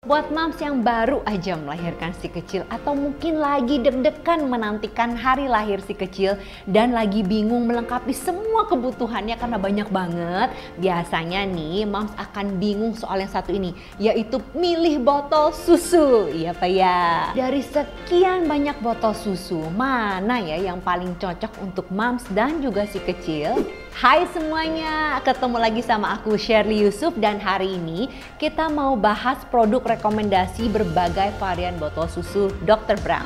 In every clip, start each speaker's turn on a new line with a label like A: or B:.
A: Buat moms yang baru aja melahirkan si kecil atau mungkin lagi deg-degan menantikan hari lahir si kecil dan lagi bingung melengkapi semua kebutuhannya karena banyak banget. Biasanya nih moms akan bingung soal yang satu ini, yaitu milih botol susu. Iya Pak ya. Dari sekian banyak botol susu, mana ya yang paling cocok untuk moms dan juga si kecil? Hai semuanya, ketemu lagi sama aku Shirley Yusuf dan hari ini kita mau bahas produk rekomendasi berbagai varian botol susu Dr. Brown.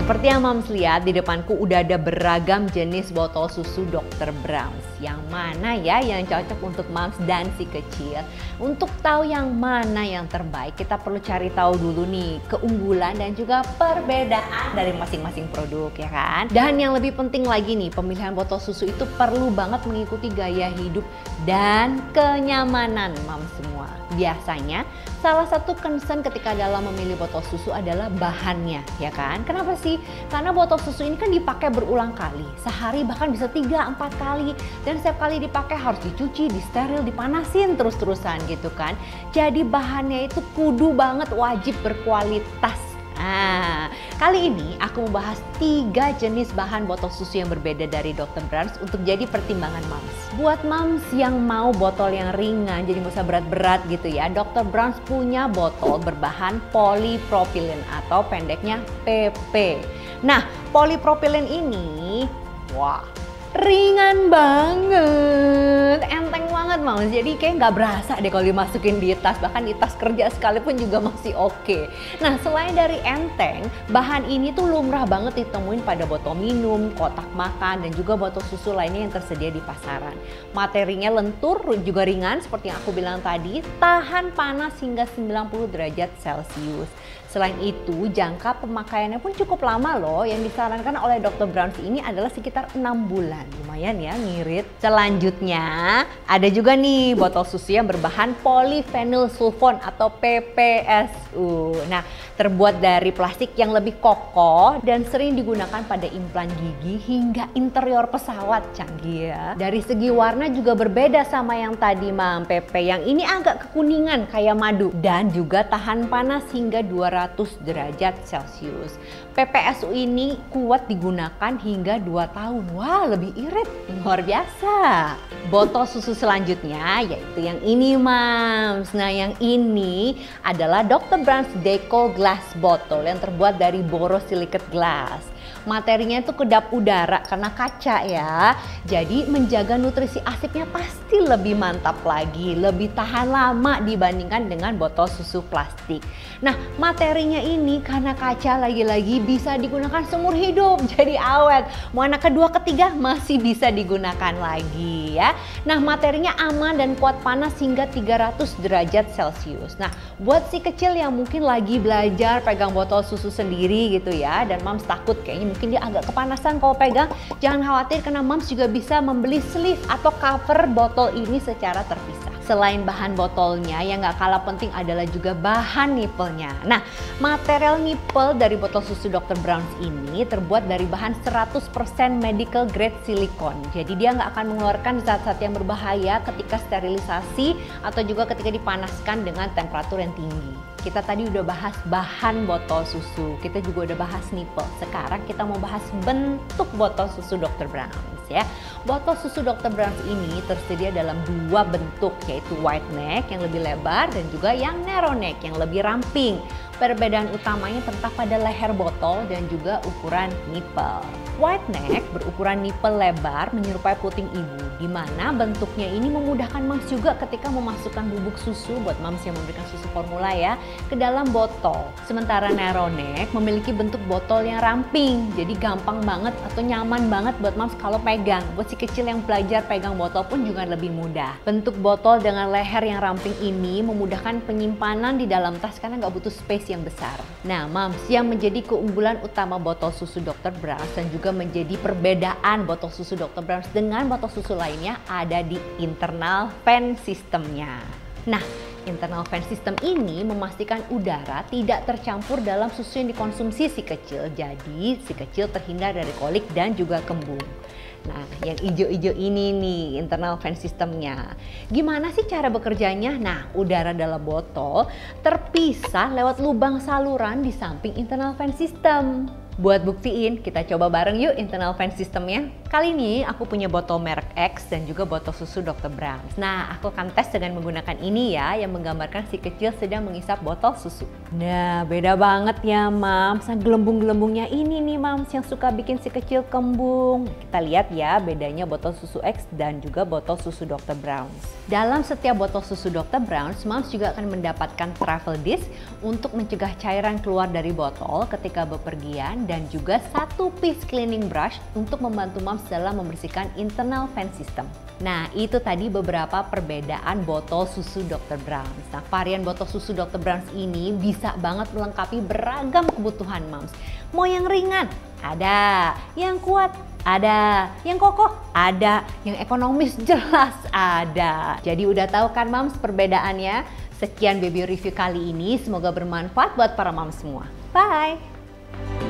A: Seperti yang moms lihat di depanku udah ada beragam jenis botol susu Dr. Brown. Yang mana ya yang cocok untuk moms dan si kecil? Untuk tahu yang mana yang terbaik, kita perlu cari tahu dulu nih keunggulan dan juga perbedaan dari masing-masing produk ya kan? Dan yang lebih penting lagi nih, pemilihan botol susu itu perlu banget mengikuti gaya hidup dan kenyamanan moms semua. Biasanya salah satu concern ketika dalam memilih botol susu adalah bahannya ya kan? Kenapa sih? Karena botol susu ini kan dipakai berulang kali, sehari bahkan bisa 3-4 kali, dan setiap kali dipakai harus dicuci, disteril, dipanasin terus-terusan gitu kan. Jadi bahannya itu kudu banget wajib berkualitas. Nah, kali ini aku mau bahas 3 jenis bahan botol susu yang berbeda dari Dr. Brown untuk jadi pertimbangan moms. Buat moms yang mau botol yang ringan, jadi nggak usah berat-berat gitu ya, Dr. Brown punya botol berbahan polipropilin atau pendeknya PP. Nah, polipropilin ini, wah, ringan banget, enteng banget moms. Jadi kayak nggak berasa deh kalau dimasukin di tas, bahkan di tas kerja sekalipun juga masih oke. Nah, selain dari enteng, bahan ini tuh lumrah banget ditemuin pada botol minum, kotak makan, dan juga botol susu lainnya yang tersedia di pasaran. Materinya lentur, juga ringan seperti yang aku bilang tadi, tahan panas hingga 90 derajat Celcius. Selain itu, jangka pemakaiannya pun cukup lama loh. Yang disarankan oleh Dr. Brown ini adalah sekitar 6 bulan. Lumayan ya, ngirit. Selanjutnya, ada juga nih botol susu yang berbahan polyphenol sulfone atau PPSU. Nah, terbuat dari plastik yang lebih kokoh dan sering digunakan pada implan gigi hingga interior pesawat. Canggih ya. Dari segi warna juga berbeda sama yang tadi Mam PP. Yang ini agak kekuningan kayak madu dan juga tahan panas hingga 200 derajat Celcius. PPSU ini kuat digunakan hingga 2 tahun. Wah, lebih irit. Luar biasa. Botol susu selanjutnya yaitu yang ini Mams. Nah, yang ini adalah Dr. Brown's Deco Glass Bottle yang terbuat dari borosilicate glass. Materinya itu kedap udara karena kaca ya. Jadi menjaga nutrisi asipnya pasti lebih mantap lagi, lebih tahan lama dibandingkan dengan botol susu plastik. Nah, materinya ini karena kaca lagi-lagi bisa digunakan seumur hidup, jadi awet. Mau anak kedua, ketiga masih bisa digunakan lagi ya. Nah, materinya aman dan kuat panas hingga 300 derajat Celcius. Nah, buat si kecil yang mungkin lagi belajar pegang botol susu sendiri gitu ya, dan moms takut kayaknya mungkin dia agak kepanasan kalau pegang, jangan khawatir karena moms juga bisa membeli sleeve atau cover botol ini secara terpisah. Selain bahan botolnya, yang gak kalah penting adalah juga bahan nipelnya. Nah, material nipel dari botol susu Dr. Brown ini terbuat dari bahan 100% medical grade silikon. Jadi dia gak akan mengeluarkan zat-zat yang berbahaya ketika sterilisasi atau juga ketika dipanaskan dengan temperatur yang tinggi. Kita tadi udah bahas bahan botol susu, kita juga udah bahas nipel. Sekarang kita mau bahas bentuk botol susu Dr. Brown ya. Botol susu Dr. Brown ini tersedia dalam 2 bentuk, yaitu wide neck yang lebih lebar dan juga yang narrow neck yang lebih ramping. Perbedaan utamanya terletak pada leher botol dan juga ukuran nipel. Wide neck berukuran nipel lebar menyerupai puting ibu, di mana bentuknya ini memudahkan moms juga ketika memasukkan bubuk susu buat moms yang memberikan susu formula ya ke dalam botol. Sementara narrow neck memiliki bentuk botol yang ramping, jadi gampang banget atau nyaman banget buat moms kalau pegang. Buat si kecil yang belajar pegang botol pun juga lebih mudah. Bentuk botol dengan leher yang ramping ini memudahkan penyimpanan di dalam tas karena nggak butuh space yang besar. Nah, moms, yang menjadi keunggulan utama botol susu Dr. Brown dan juga menjadi perbedaan botol susu Dr. Brown dengan botol susu lainnya ada di internal fan sistemnya. Nah, internal fan system ini memastikan udara tidak tercampur dalam susu yang dikonsumsi si kecil. Jadi si kecil terhindar dari kolik dan juga kembung. Nah, yang hijau-hijau ini nih internal fan systemnya. Gimana sih cara bekerjanya? Nah, udara dalam botol terpisah lewat lubang saluran di samping internal fan system. Buat buktiin, kita coba bareng yuk internal fan systemnya. Kali ini aku punya botol merek X dan juga botol susu Dr. Brown's. Nah, aku akan tes dengan menggunakan ini ya, yang menggambarkan si kecil sedang mengisap botol susu. Nah, beda banget ya Mams. Nah, gelembung-gelembungnya ini nih Mams yang suka bikin si kecil kembung. Kita lihat ya bedanya botol susu X dan juga botol susu Dr. Brown's. Dalam setiap botol susu Dr. Brown's, Mams juga akan mendapatkan travel disc untuk mencegah cairan keluar dari botol ketika bepergian, dan juga satu piece cleaning brush untuk membantu Mams dalam membersihkan internal fan system. Nah, itu tadi beberapa perbedaan botol susu Dr. Brown's. Nah, varian botol susu Dr. Brown's ini bisa banget melengkapi beragam kebutuhan Mams. Mau yang ringan? Ada. Yang kuat? Ada. Yang kokoh? Ada. Yang ekonomis? Jelas ada. Jadi udah tahu kan Mams perbedaannya? Sekian baby review kali ini, semoga bermanfaat buat para Mams semua. Bye!